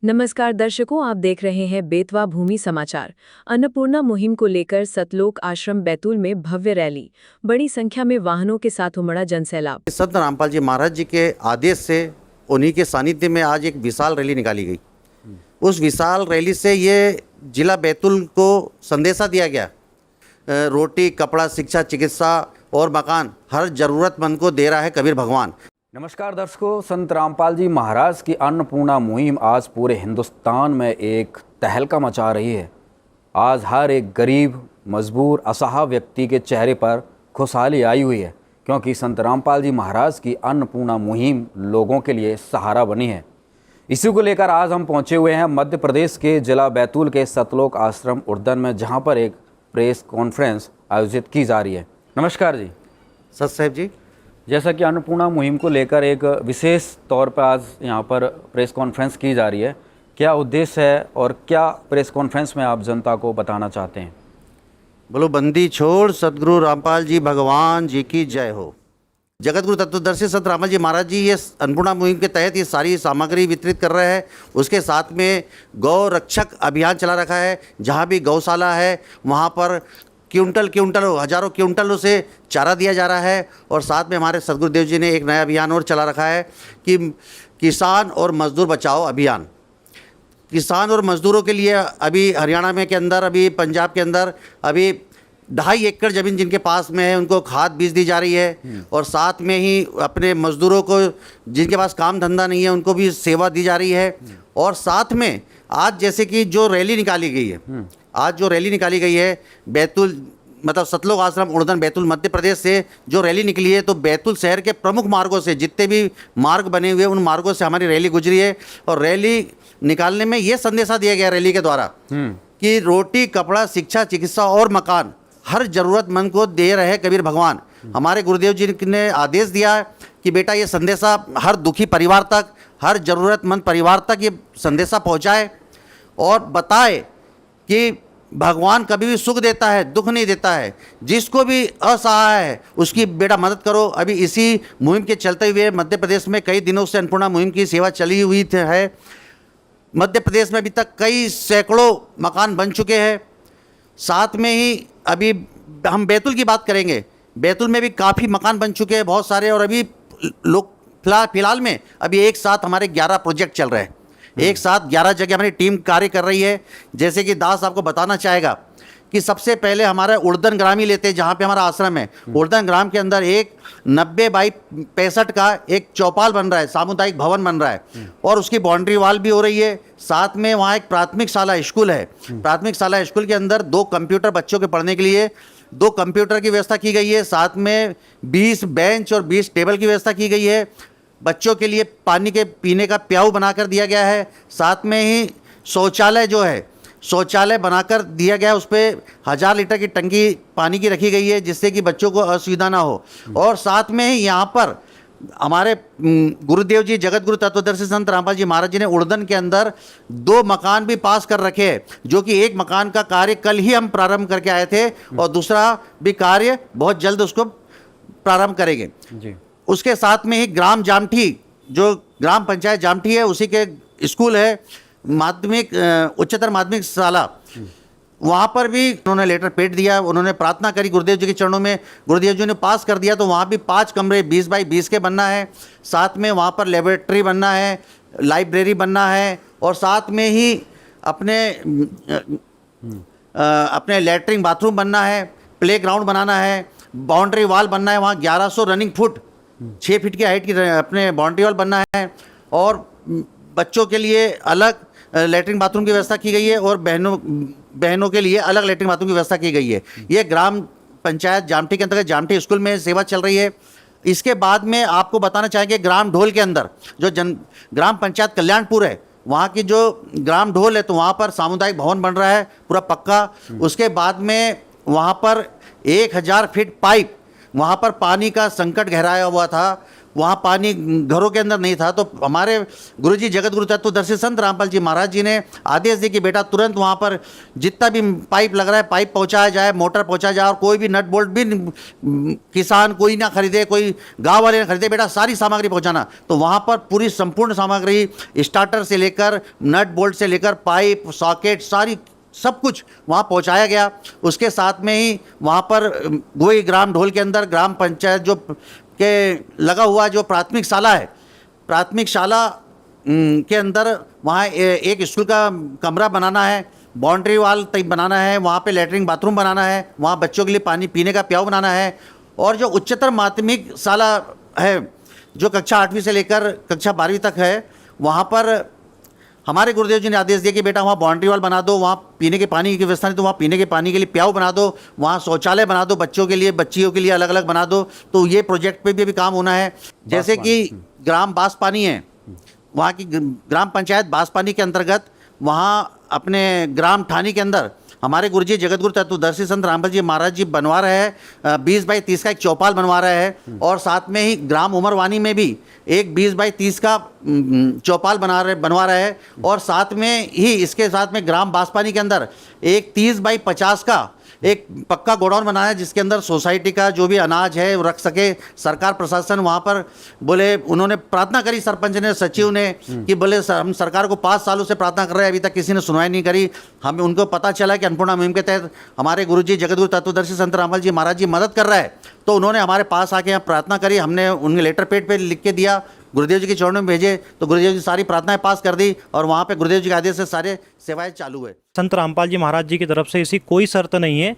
नमस्कार दर्शकों, आप देख रहे हैं बेतवा भूमि समाचार। अन्नपूर्णा मुहिम को लेकर सतलोक आश्रम बैतूल में भव्य रैली, बड़ी संख्या में वाहनों के साथ उमड़ा जनसैलाब। संत रामपाल जी महाराज जी के आदेश से उन्हीं के सानिध्य में आज एक विशाल रैली निकाली गई। उस विशाल रैली से ये जिला बैतूल को संदेशा दिया गया, रोटी, कपड़ा, शिक्षा, चिकित्सा और मकान हर जरूरतमंद को दे रहा है कबीर भगवान। नमस्कार दर्शकों, संत रामपाल जी महाराज की अन्नपूर्णा मुहिम आज पूरे हिंदुस्तान में एक तहलका मचा रही है। आज हर एक गरीब, मजबूर, असहाय व्यक्ति के चेहरे पर खुशहाली आई हुई है, क्योंकि संत रामपाल जी महाराज की अन्नपूर्णा मुहिम लोगों के लिए सहारा बनी है। इसी को लेकर आज हम पहुंचे हुए हैं मध्य प्रदेश के जिला बैतूल के सतलोक आश्रम उर्दन में, जहां पर एक प्रेस कॉन्फ्रेंस आयोजित की जा रही है। नमस्कार जी। सत साहब जी, जैसा कि अन्नपूर्णा मुहिम को लेकर एक विशेष तौर पर आज यहाँ पर प्रेस कॉन्फ्रेंस की जा रही है, क्या उद्देश्य है और क्या प्रेस कॉन्फ्रेंस में आप जनता को बताना चाहते हैं? बोलो बंदी छोड़ सदगुरु रामपाल जी भगवान जी की जय हो। जगत गुरु तत्वदर्शी संत रामपाल जी महाराज जी ये अन्नपूर्णा मुहिम के तहत ये सारी सामग्री वितरित कर रहे हैं। उसके साथ में गौ रक्षक अभियान चला रखा है। जहाँ भी गौशाला है वहाँ पर क्विंटल हजारों क्विंटलों से चारा दिया जा रहा है। और साथ में हमारे सदगुरुदेव जी ने एक नया अभियान और चला रखा है कि किसान और मजदूर बचाओ अभियान। किसान और मजदूरों के लिए अभी हरियाणा में के अंदर, अभी पंजाब के अंदर अभी 2.5 एकड़ ज़मीन जिनके पास में है उनको खाद बीज दी जा रही है। और साथ में ही अपने मजदूरों को जिनके पास काम धंधा नहीं है उनको भी सेवा दी जा रही है। और साथ में आज जैसे कि जो रैली निकाली गई है, आज जो रैली निकाली गई है बैतूल मतलब सतलोक आश्रम उर्दन बैतूल मध्य प्रदेश से जो रैली निकली है, तो बैतूल शहर के प्रमुख मार्गों से जितने भी मार्ग बने हुए उन मार्गों से हमारी रैली गुजरी है। और रैली निकालने में ये संदेशा दिया गया रैली के द्वारा कि रोटी, कपड़ा, शिक्षा, चिकित्सा और मकान हर जरूरतमंद को दे रहे कबीर भगवान। हमारे गुरुदेव जी ने आदेश दिया है कि बेटा ये संदेशा हर दुखी परिवार तक, हर जरूरतमंद परिवार तक ये संदेशा पहुंचाए और बताए कि भगवान कभी भी सुख देता है, दुख नहीं देता है। जिसको भी असहाय है उसकी बेटा मदद करो। अभी इसी मुहिम के चलते हुए मध्य प्रदेश में कई दिनों से अन्नपूर्णा मुहिम की सेवा चली हुई है। मध्य प्रदेश में अभी तक कई सैकड़ों मकान बन चुके हैं। साथ में ही अभी हम बैतूल की बात करेंगे, बैतूल में भी काफ़ी मकान बन चुके हैं बहुत सारे। और अभी लोग फिलहाल में अभी एक साथ हमारे 11 प्रोजेक्ट चल रहे हैं। एक साथ 11 जगह हमारी टीम कार्य कर रही है। जैसे कि दास आपको बताना चाहेगा कि सबसे पहले हमारा उर्दन ग्राम ही लेते हैं, जहाँ पे हमारा आश्रम है। उर्दन ग्राम के अंदर एक 90 बाई 65 का एक चौपाल बन रहा है, सामुदायिक भवन बन रहा है और उसकी बाउंड्री वॉल भी हो रही है। साथ में वहाँ एक प्राथमिक शाला स्कूल है। प्राथमिक शाला स्कूल के अंदर 2 कंप्यूटर बच्चों के पढ़ने के लिए 2 कंप्यूटर की व्यवस्था की गई है। साथ में 20 बेंच और 20 टेबल की व्यवस्था की गई है। बच्चों के लिए पानी के पीने का प्याऊ बनाकर दिया गया है। साथ में ही शौचालय जो है, शौचालय बनाकर दिया गया है। उस पर 1000 लीटर की टंकी पानी की रखी गई है, जिससे कि बच्चों को असुविधा ना हो। और साथ में ही यहाँ पर हमारे गुरुदेव जी जगत गुरु तत्वदर्शी संत रामपाल जी महाराज जी ने उर्दन के अंदर 2 मकान भी पास कर रखे हैं, जो कि एक मकान का कार्य कल ही हम प्रारंभ करके आए थे और दूसरा भी कार्य बहुत जल्द उसको प्रारंभ करेंगे जी। उसके साथ में ही ग्राम जामठी, जो ग्राम पंचायत जामठी है, उसी के स्कूल है माध्यमिक उच्चतर माध्यमिक शाला, वहाँ पर भी उन्होंने लेटर पेट दिया। उन्होंने प्रार्थना करी गुरुदेव जी के चरणों में, गुरुदेव जी ने पास कर दिया। तो वहाँ भी 5 कमरे 20 बाई 20 के बनना है। साथ में वहाँ पर लेबोरेटरी बनना है, लाइब्रेरी बनना है और साथ में ही अपने लैट्रिन बाथरूम बनना है, प्ले ग्राउंड बनाना है, बाउंड्री वॉल बनना है। वहाँ 1100 रनिंग फुट 6 फीट की हाइट की अपने बाउंड्री वॉल बनना है। और बच्चों के लिए अलग लैट्रिन बाथरूम की व्यवस्था की गई है और बहनों के लिए अलग लैट्रिन बाथरूम की व्यवस्था की गई है। ये ग्राम पंचायत जामठी के अंतर्गत जामठी स्कूल में सेवा चल रही है। इसके बाद में आपको बताना चाहेंगे ग्राम ढोल के अंदर जो ग्राम पंचायत कल्याणपुर है, वहाँ की जो ग्राम ढोल है, तो वहाँ पर सामुदायिक भवन बन रहा है पूरा पक्का। उसके बाद में वहाँ पर 1000 फीट पाइप, वहाँ पर पानी का संकट गहराया हुआ था, वहाँ पानी घरों के अंदर नहीं था, तो हमारे गुरुजी जगतगुरु तत्वदर्शी संत रामपाल जी महाराज जी ने आदेश दिए कि बेटा तुरंत वहाँ पर जितना भी पाइप लग रहा है पाइप पहुँचाया जाए, मोटर पहुँचाया जाए, और कोई भी नट बोल्ट भी किसान कोई ना खरीदे, कोई गाँव वाले ना खरीदे, बेटा सारी सामग्री पहुँचाना। तो वहाँ पर पूरी संपूर्ण सामग्री स्टार्टर से लेकर नट बोल्ट से लेकर पाइप सॉकेट सारी सब कुछ वहाँ पहुँचाया गया। उसके साथ में ही वहाँ पर गोई ग्राम ढोल के अंदर ग्राम पंचायत जो के लगा हुआ जो प्राथमिक शाला है, प्राथमिक शाला के अंदर वहाँ एक स्कूल का कमरा बनाना है, बाउंड्री वाल टाइप बनाना है, वहाँ पे लैट्रिन बाथरूम बनाना है, वहाँ बच्चों के लिए पानी पीने का प्याऊ बनाना है। और जो उच्चतर माध्यमिक शाला है जो कक्षा 8वीं से लेकर कक्षा 12वीं तक है, वहाँ पर हमारे गुरुदेव जी ने आदेश दिया कि बेटा वहाँ बाउंड्री वाल बना दो, वहाँ पीने के पानी की व्यवस्था नहीं तो वहाँ पीने के पानी के लिए प्याऊ बना दो, वहाँ शौचालय बना दो, बच्चों के लिए बच्चियों के लिए अलग अलग बना दो। तो ये प्रोजेक्ट पे भी अभी काम होना है। जैसे कि ग्राम बांसपानी है, वहाँ की ग्राम पंचायत बांसपानी के अंतर्गत वहाँ अपने ग्राम ठानी के अंदर हमारे गुरुजी जगतगुरु तत्वदर्शी संत रामपाल जी महाराज जी बनवा रहे हैं 20 बाई 30 का एक चौपाल बनवा रहे हैं, और साथ में ही ग्राम उमरवानी में भी एक 20 बाई 30 का चौपाल बनवा रहे हैं, और साथ में ही इसके साथ में ग्राम बांसपानी के अंदर एक 30 बाई 50 का एक पक्का गोडाउन बनाया है, जिसके अंदर सोसाइटी का जो भी अनाज है वो रख सके। सरकार प्रशासन वहाँ पर बोले, उन्होंने प्रार्थना करी सरपंच ने, सचिव ने, कि बोले हम सरकार को 5 सालों से प्रार्थना कर रहे हैं, अभी तक किसी ने सुनवाई नहीं करी। हमें उनको पता चला कि अन्नपूर्णा मुहिम के तहत हमारे गुरुजी जगतगुरु तत्वदर्शी संत रामपाल जी महाराज जी मदद कर रहा है, तो उन्होंने हमारे पास आके यहाँ प्रार्थना करी। हमने उनके लेटर पैड पे लिख के दिया, गुरुदेव जी के चरणों में भेजे, तो गुरुदेव जी सारी प्रार्थनाएं पास कर दी, और वहाँ पे गुरुदेव जी के आदेश से सारे सेवाएं चालू है। संत रामपाल जी महाराज जी की तरफ से ऐसी कोई शर्त नहीं है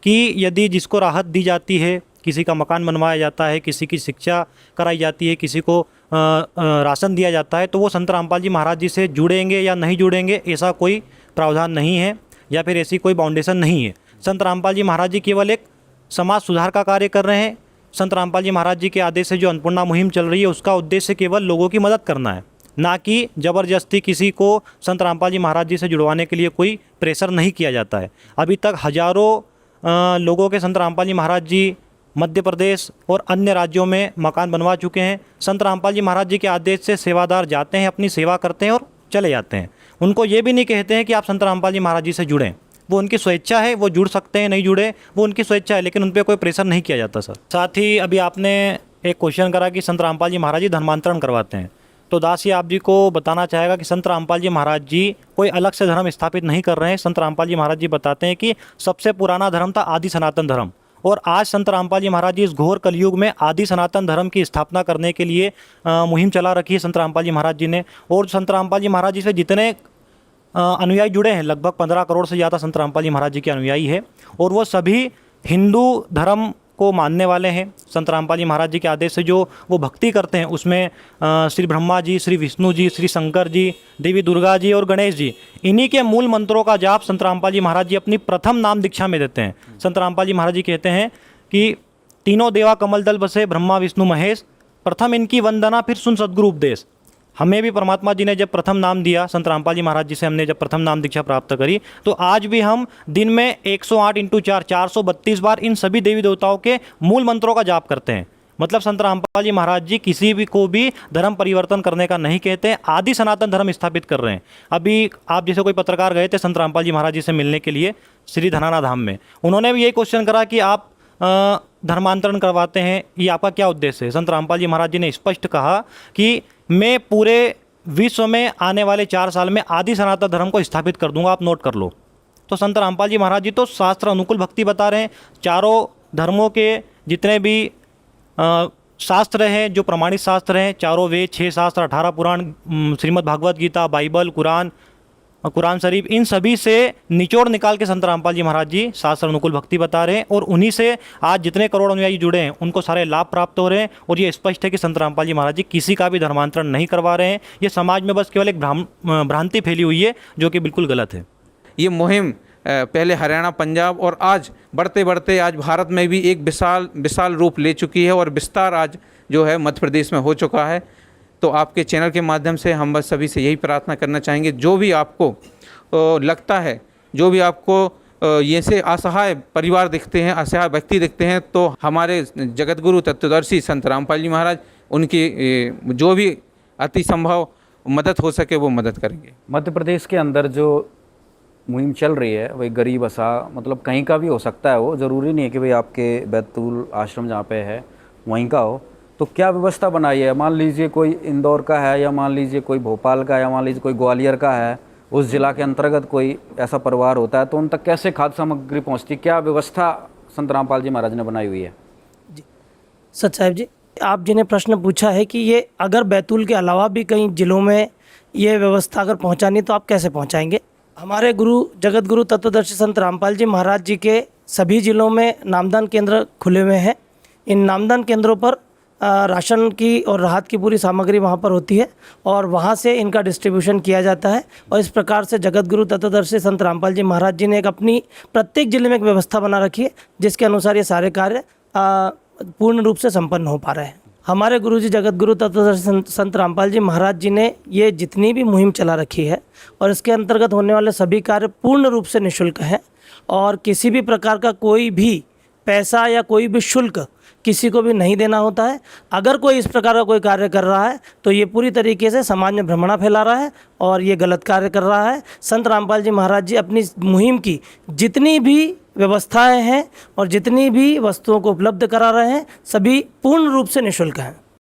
कि यदि जिसको राहत दी जाती है, किसी का मकान बनवाया जाता है, किसी की शिक्षा कराई जाती है, किसी को राशन दिया जाता है, तो वो संत रामपाल जी महाराज जी से जुड़ेंगे या नहीं जुड़ेंगे, ऐसा कोई प्रावधान नहीं है या फिर ऐसी कोई बाउंडेशन नहीं है। संत रामपाल जी महाराज जी केवल एक समाज सुधार का कार्य कर रहे हैं। संत रामपाल जी महाराज जी के आदेश से जो अन्नपूर्णा मुहिम चल रही है, उसका उद्देश्य केवल लोगों की मदद करना है, ना कि ज़बरदस्ती किसी को संत रामपाल जी महाराज जी से जुड़वाने के लिए कोई प्रेशर नहीं किया जाता है। अभी तक हजारों लोगों के संत रामपाल जी महाराज जी मध्य प्रदेश और अन्य राज्यों में मकान बनवा चुके हैं। संत रामपाल जी महाराज जी के आदेश से सेवादार जाते हैं, अपनी सेवा करते हैं और चले जाते हैं। उनको ये भी नहीं कहते हैं कि आप संत रामपाल जी महाराज जी से जुड़ें, वो उनकी स्वेच्छा है, वो जुड़ सकते हैं, नहीं जुड़े वो उनकी स्वेच्छा है, लेकिन उन पर कोई प्रेशर नहीं किया जाता सर। साथ ही अभी आपने एक क्वेश्चन करा कि संत रामपाल जी महाराज जी धर्मांतरण करवाते हैं, तो दास जी आप जी को बताना चाहेगा कि संत रामपाल जी महाराज जी कोई अलग से धर्म स्थापित नहीं कर रहे हैं। संत रामपाल जी महाराज जी बताते हैं कि सबसे पुराना धर्म था आदि सनातन धर्म, और आज संत रामपाल जी महाराज जी इस घोर कलयुग में आदि सनातन धर्म की स्थापना करने के लिए मुहिम चला रखी है संत रामपाल जी महाराज जी ने। और संत रामपाल जी महाराज जी से जितने अनुयायी जुड़े हैं, लगभग 15 करोड़ से ज़्यादा संत रामपाल जी महाराज जी के अनुयायी है, और वो सभी हिंदू धर्म को मानने वाले हैं। संत रामपाल जी महाराज जी के आदेश से जो वो भक्ति करते हैं, उसमें श्री ब्रह्मा जी, श्री विष्णु जी, श्री शंकर जी, देवी दुर्गा जी और गणेश जी, इन्हीं के मूल मंत्रों का जाप संत रामपाल जी महाराज जी अपनी प्रथम नाम दीक्षा में देते हैं। संत रामपाल जी महाराज जी कहते हैं कि तीनों देवा कमल दल बसे, ब्रह्मा विष्णु महेश, प्रथम इनकी वंदना फिर सुन सद्गुरु उपदेश। हमें भी परमात्मा जी ने जब प्रथम नाम दिया, संत रामपाल जी महाराज जी से हमने जब प्रथम नाम दीक्षा प्राप्त करी, तो आज भी हम दिन में 108 × 4 432 बार इन सभी देवी देवताओं के मूल मंत्रों का जाप करते हैं। मतलब संत रामपाल जी महाराज जी किसी भी को भी धर्म परिवर्तन करने का नहीं कहते, आदि सनातन धर्म स्थापित कर रहे हैं। अभी आप जैसे कोई पत्रकार गए थे संत रामपाल जी महाराज जी से मिलने के लिए श्री धनाना धाम में, उन्होंने भी यही क्वेश्चन करा कि आप धर्मांतरण करवाते हैं, ये आपका क्या उद्देश्य है। संत रामपाल जी महाराज जी ने स्पष्ट कहा कि मैं पूरे विश्व में आने वाले 4 साल में आदि सनातन धर्म को स्थापित कर दूंगा, आप नोट कर लो। तो संत रामपाल जी महाराज जी तो शास्त्र अनुकूल भक्ति बता रहे हैं। चारों धर्मों के जितने भी शास्त्र हैं, जो प्रमाणित शास्त्र हैं, चारों वेद, 6 शास्त्र, 18 पुराण, श्रीमद् भागवत गीता, बाइबल, कुरान शरीफ, इन सभी से निचोड़ निकाल के संत रामपाल जी महाराज जी शास्त्र अनुकूल भक्ति बता रहे हैं, और उन्हीं से आज जितने करोड़ अनुयायी जुड़े हैं उनको सारे लाभ प्राप्त हो रहे हैं। और ये स्पष्ट है कि संत रामपाल जी महाराज जी किसी का भी धर्मांतरण नहीं करवा रहे हैं। ये समाज में बस केवल एक भ्रांति फैली हुई है, जो कि बिल्कुल गलत है। ये मुहिम पहले हरियाणा, पंजाब और आज बढ़ते बढ़ते आज भारत में भी एक विशाल रूप ले चुकी है, और विस्तार आज जो है मध्य प्रदेश में हो चुका है। तो आपके चैनल के माध्यम से हम बस सभी से यही प्रार्थना करना चाहेंगे, जो भी आपको लगता है, जो भी आपको ये से असहाय परिवार दिखते हैं, असहाय व्यक्ति दिखते हैं, तो हमारे जगतगुरु तत्वदर्शी संत रामपाल जी महाराज उनकी जो भी अति संभव मदद हो सके वो मदद करेंगे। मध्य प्रदेश के अंदर जो मुहिम चल रही है वही गरीब असा मतलब कहीं का भी हो सकता है, वो ज़रूरी नहीं है कि भाई आपके बैतूल आश्रम जहाँ पे है वहीं का हो। तो क्या व्यवस्था बनाई है? मान लीजिए कोई इंदौर का है, या मान लीजिए कोई भोपाल का है, या मान लीजिए कोई ग्वालियर का है, उस जिला के अंतर्गत कोई ऐसा परिवार होता है, तो उन तक कैसे खाद्य सामग्री पहुँचती? क्या व्यवस्था संत रामपाल जी महाराज ने बनाई हुई है? सच साहब जी, आप जिन्हें प्रश्न पूछा है कि ये अगर बैतूल के अलावा भी कई जिलों में ये व्यवस्था अगर पहुंचानी तो आप कैसे पहुंचाएंगे? हमारे गुरु जगत गुरु तत्वदर्शी संत रामपाल जी महाराज जी के सभी जिलों में नामदान केंद्र खुले हुए हैं। इन नामदान केंद्रों पर राशन की और राहत की पूरी सामग्री वहाँ पर होती है और वहाँ से इनका डिस्ट्रीब्यूशन किया जाता है। और इस प्रकार से जगत गुरु तत्वदर्शी संत रामपाल जी महाराज जी ने एक अपनी प्रत्येक जिले में एक व्यवस्था बना रखी है, जिसके अनुसार ये सारे कार्य पूर्ण रूप से संपन्न हो पा रहे हैं। हमारे गुरुजी जगत गुरु तत्वदर्शी संत रामपाल जी महाराज जी ने ये जितनी भी मुहिम चला रखी है और इसके अंतर्गत होने वाले सभी कार्य पूर्ण रूप से निःशुल्क हैं और किसी भी प्रकार का कोई भी पैसा या कोई भी शुल्क किसी को भी नहीं देना होता है। अगर कोई इस प्रकार का कोई कार्य कर रहा है तो ये पूरी तरीके से समाज में भ्रमणा फैला रहा है और ये गलत कार्य कर रहा है। संत रामपाल जी महाराज जी अपनी मुहिम की जितनी भी व्यवस्थाएं हैं और जितनी भी वस्तुओं को उपलब्ध करा रहे हैं, सभी पूर्ण रूप से निःशुल्क हैं।